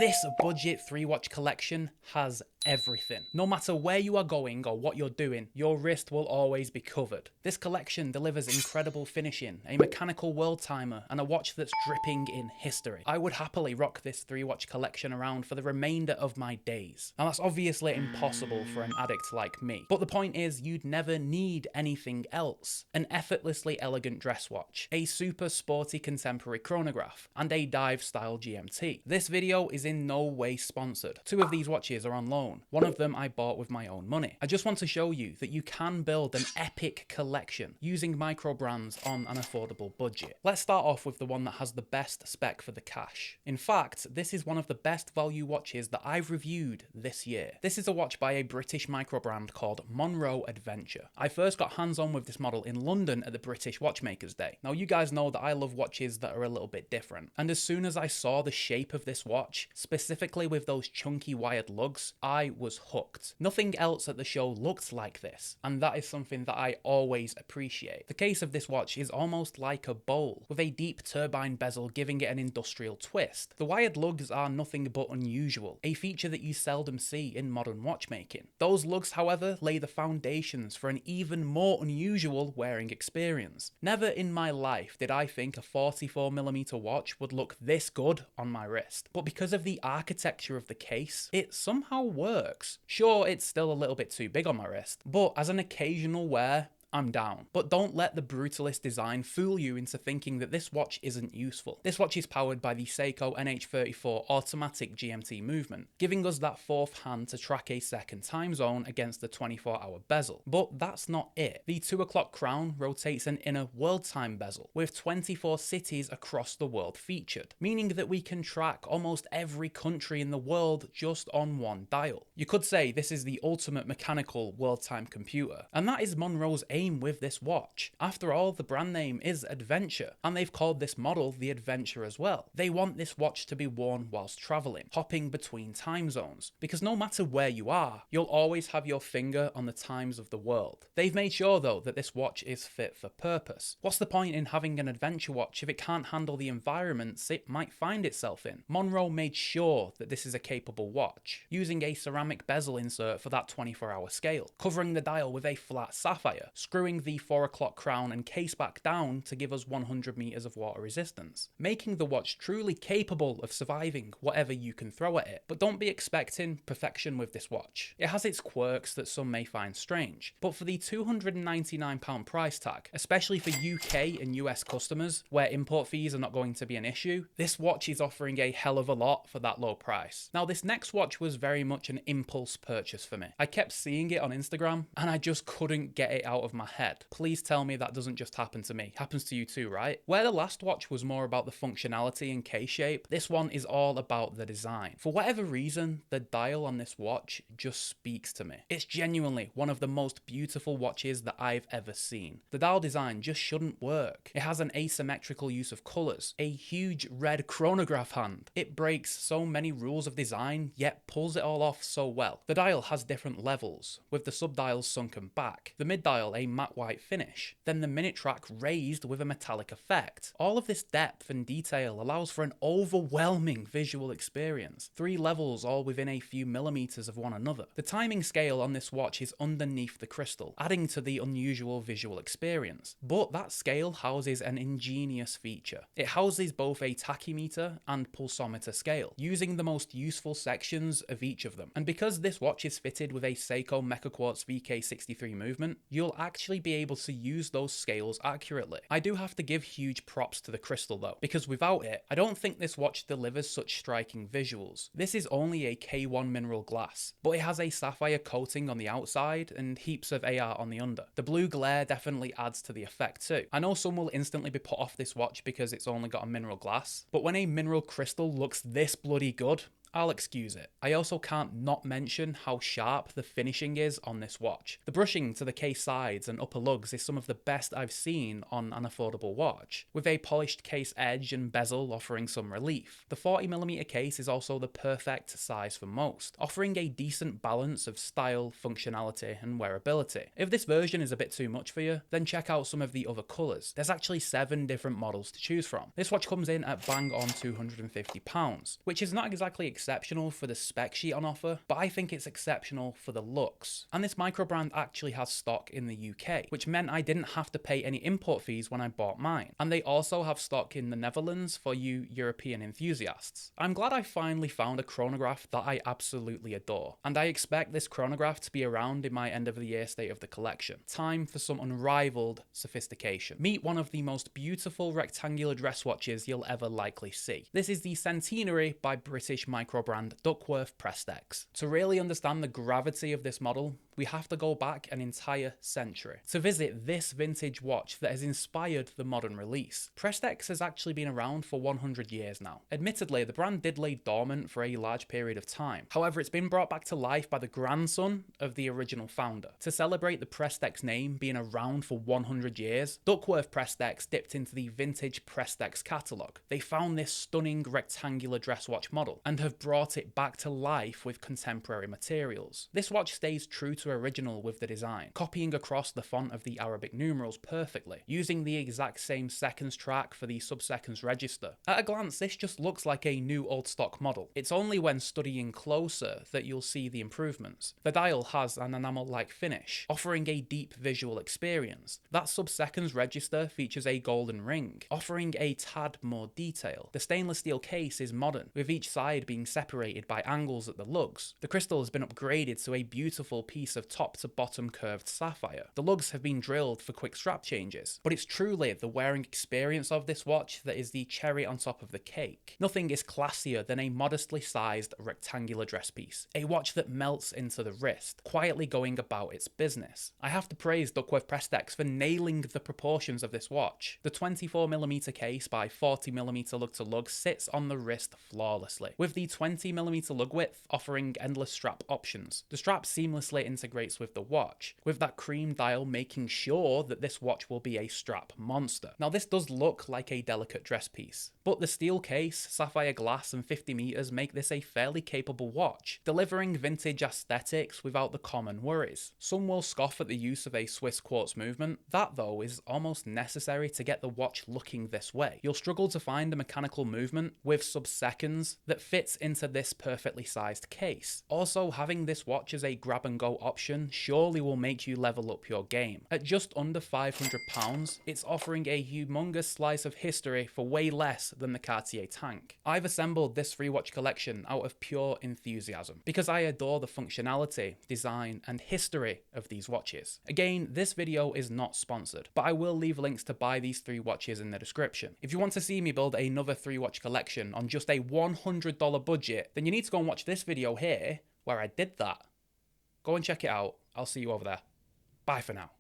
This budget 3-watch collection has everything. No matter where you are going or what you're doing, your wrist will always be covered. This collection delivers incredible finishing, a mechanical world timer, and a watch that's dripping in history. I would happily rock this 3-watch collection around for the remainder of my days. Now that's obviously impossible for an addict like me, but the point is you'd never need anything else. An effortlessly elegant dress watch, a super sporty contemporary chronograph, and a dive style GMT. This video is in no way sponsored. 2 of these watches are on loan. One of them I bought with my own money. I just want to show you that you can build an epic collection using micro brands on an affordable budget. Let's start off with the one that has the best spec for the cash. In fact, this is one of the best value watches that I've reviewed this year. This is a watch by a British micro brand called Monro Adventure. I first got hands-on with this model in London at the British Watchmakers Day. Now you guys know that I love watches that are a little bit different, and as soon as I saw the shape of this watch, specifically with those chunky wired lugs, I was hooked. Nothing else at the show looked like this, and that is something that I always appreciate. The case of this watch is almost like a bowl, with a deep turbine bezel giving it an industrial twist. The wired lugs are nothing but unusual, a feature that you seldom see in modern watchmaking. Those lugs, however, lay the foundations for an even more unusual wearing experience. Never in my life did I think a 44mm watch would look this good on my wrist, but because of the architecture of the case, it somehow works. Sure, it's still a little bit too big on my wrist, but as an occasional wear, I'm down. But don't let the brutalist design fool you into thinking that this watch isn't useful. This watch is powered by the Seiko NH34 automatic GMT movement, giving us that fourth hand to track a second time zone against the 24-hour bezel. But that's not it. The 2 o'clock crown rotates an inner world time bezel, with 24 cities across the world featured, meaning that we can track almost every country in the world just on one dial. You could say this is the ultimate mechanical world time computer, and that is Monro's aim with this watch. After all, the brand name is Adventure, and they've called this model the Adventure as well. They want this watch to be worn whilst traveling, hopping between time zones, because no matter where you are, you'll always have your finger on the times of the world. They've made sure though that this watch is fit for purpose. What's the point in having an adventure watch if it can't handle the environments it might find itself in? Monro made sure that this is a capable watch, using a ceramic bezel insert for that 24-hour scale, covering the dial with a flat sapphire, screwing the 4 o'clock crown and case back down to give us 100 meters of water resistance, making the watch truly capable of surviving whatever you can throw at it. But don't be expecting perfection with this watch. It has its quirks that some may find strange, but for the £299 price tag, especially for UK and US customers, where import fees are not going to be an issue, this watch is offering a hell of a lot for that low price. Now this next watch was very much an impulse purchase for me. I kept seeing it on Instagram and I just couldn't get it out of my head. Please tell me that doesn't just happen to me. Happens to you too, right? Where the last watch was more about the functionality and case shape, this one is all about the design. For whatever reason, the dial on this watch just speaks to me. It's genuinely one of the most beautiful watches that I've ever seen. The dial design just shouldn't work. It has an asymmetrical use of colours, a huge red chronograph hand. It breaks so many rules of design, yet pulls it all off so well. The dial has different levels, with the sub-dials sunken back, the mid-dial a matte white finish, then the minute track raised with a metallic effect. All of this depth and detail allows for an overwhelming visual experience. 3 levels all within a few millimeters of one another. The timing scale on this watch is underneath the crystal, adding to the unusual visual experience. But that scale houses an ingenious feature. It houses both a tachymeter and pulsometer scale, using the most useful sections of each of them. And because this watch is fitted with a Seiko Mecha Quartz VK63 movement, you'll actually be able to use those scales accurately. I do have to give huge props to the crystal though, because without it, I don't think this watch delivers such striking visuals. This is only a K1 mineral glass, but it has a sapphire coating on the outside and heaps of AR on the under. The blue glare definitely adds to the effect too. I know some will instantly be put off this watch because it's only got a mineral glass, but when a mineral crystal looks this bloody good, I'll excuse it. I also can't not mention how sharp the finishing is on this watch. The brushing to the case sides and upper lugs is some of the best I've seen on an affordable watch, with a polished case edge and bezel offering some relief. The 40mm case is also the perfect size for most, offering a decent balance of style, functionality and wearability. If this version is a bit too much for you, then check out some of the other colours. There's actually 7 different models to choose from. This watch comes in at bang on £250, which is not exactly exceptional for the spec sheet on offer, but I think it's exceptional for the looks. And this micro brand actually has stock in the UK, which meant I didn't have to pay any import fees when I bought mine. And they also have stock in the Netherlands for you European enthusiasts. I'm glad I finally found a chronograph that I absolutely adore, and I expect this chronograph to be around in my end of the year state of the collection. Time for some unrivaled sophistication. Meet one of the most beautiful rectangular dress watches you'll ever likely see. This is the Centenary by British micro brand Duckworth Prestex. To really understand the gravity of this model, we have to go back an entire century to visit this vintage watch that has inspired the modern release. Prestex has actually been around for 100 years now. Admittedly, the brand did lay dormant for a large period of time. However, it's been brought back to life by the grandson of the original founder. To celebrate the Prestex name being around for 100 years, Duckworth Prestex dipped into the vintage Prestex catalogue. They found this stunning rectangular dress watch model and have brought it back to life with contemporary materials. This watch stays true to original with the design, copying across the font of the Arabic numerals perfectly, using the exact same seconds track for the sub-seconds register. At a glance, this just looks like a new old stock model. It's only when studying closer that you'll see the improvements. The dial has an enamel-like finish, offering a deep visual experience. That sub-seconds register features a golden ring, offering a tad more detail. The stainless steel case is modern, with each side being separated by angles at the lugs. The crystal has been upgraded to a beautiful piece of top to bottom curved sapphire. The lugs have been drilled for quick strap changes, but it's truly the wearing experience of this watch that is the cherry on top of the cake. Nothing is classier than a modestly sized rectangular dress piece, a watch that melts into the wrist, quietly going about its business. I have to praise Duckworth Prestex for nailing the proportions of this watch. The 24mm case by 40mm lug to lug sits on the wrist flawlessly, with the 20mm lug width offering endless strap options. The strap seamlessly integrates with the watch, with that cream dial making sure that this watch will be a strap monster. Now this does look like a delicate dress piece, but the steel case, sapphire glass and 50 meters make this a fairly capable watch, delivering vintage aesthetics without the common worries. Some will scoff at the use of a Swiss quartz movement. That though is almost necessary to get the watch looking this way. You'll struggle to find a mechanical movement with sub-seconds that fits into this perfectly sized case. Also, having this watch as a grab and go option surely will make you level up your game. At just under £500, it's offering a humongous slice of history for way less than the Cartier tank. I've assembled this free watch collection out of pure enthusiasm, because I adore the functionality, design, and history of these watches. Again, this video is not sponsored, but I will leave links to buy these 3 watches in the description. If you want to see me build another 3 watch collection on just a $100 budget, then you need to go and watch this video here, where I did that. Go and check it out. I'll see you over there. Bye for now.